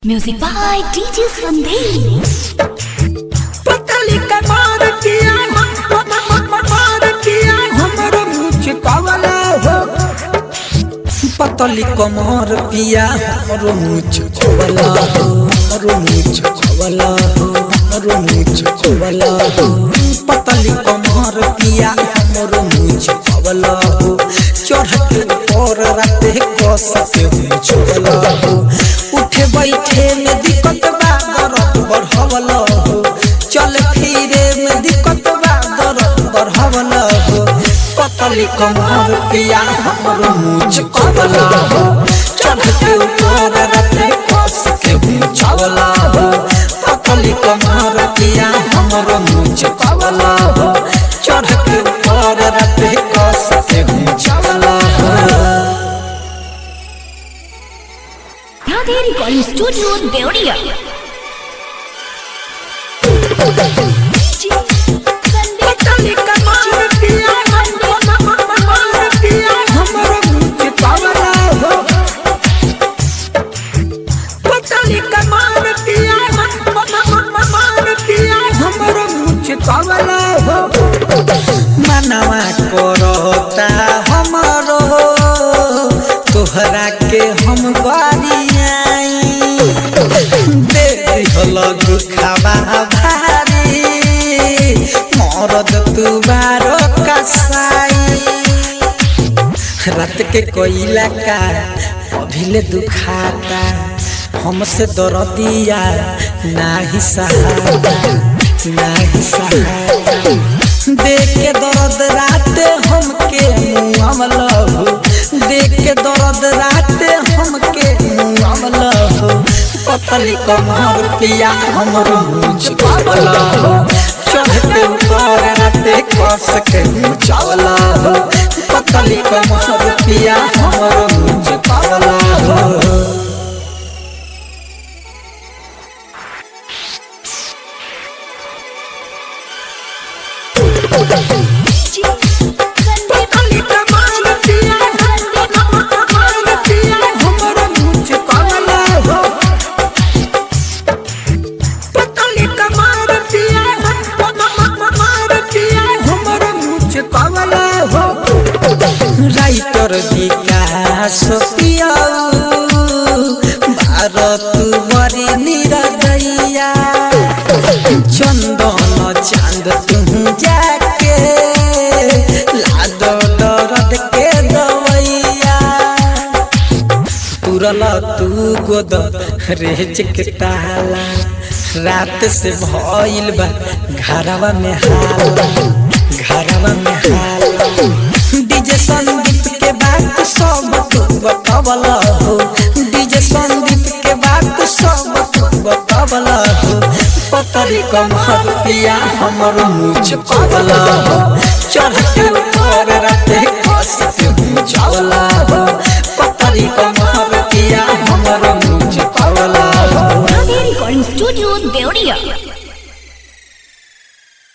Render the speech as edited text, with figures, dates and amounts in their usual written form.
Music by DJ Sandeep. पतली कमर किया हमरो मुझ कवला हो। पतली कमर पिया हमरो मुझ कवला हो, हमरो मुझ कवला हो, हमरो मुझ कवला हो। पतली कमर पिया हमरो मुझ कवला हो। चढ़ के ऊपर राते कसते हो छवला हो। उठे बैठे में दिक्कत बा दर्द बढ़वला हो। चल फिरे में दिक्कत बा दर्द बढ़वला हो। पतली कमर पिया हमरो मुझ कवला हो। चढ़ के ऊपर राते कसते हो छवला हो। पतली कमर पिया हमरो मुझ कवला हो। चढ़ के ऊपर राते कसते हो छवला हो। Radhe recording studio Deoria. पतली कमर पिया हमरो मुझ कवला हो। पतली कमर पिया हमरो मुझ कवला हो। मनवा करता हमरो तोहरा के हम बारियाई। देख लग खावा भारी मरद तू बारो कसाई। रात के कोयला का अभिले दुखाता हमसे दर्दिया नाही सहाता, नाही सहाता। देख के दर्द रात हमके मुआवल हो। देख के दर्द रात हमके मुआवल हो। पतली कमर पिया हमरो मुझ कवला हो। चढ़ के ऊपर राते कस के मुचावला हो। पतली कमर पिया हमरो मुझ कवला हो। पतली कमर पिया हमरो मुझ कवला हो। पतली कमर पिया हमरो मुझ कवला हो। राइटर विकास पिया भारत बड़ी निरदैया। चंदन चांद तू जाके लादो दर्द के दवैया। तुरल तू गोद रेज के ताला रात से भइल बा घरवा में हाला, घरवा में हाला। डीजे संदीप के बात सब तू बतावला हो। डीजे संदीप के बात सब तू बतावला हो। पतली कमर पिया हमरो मुझ कवला हो। चढ़ के ऊपर राते कसते हो छवला हो।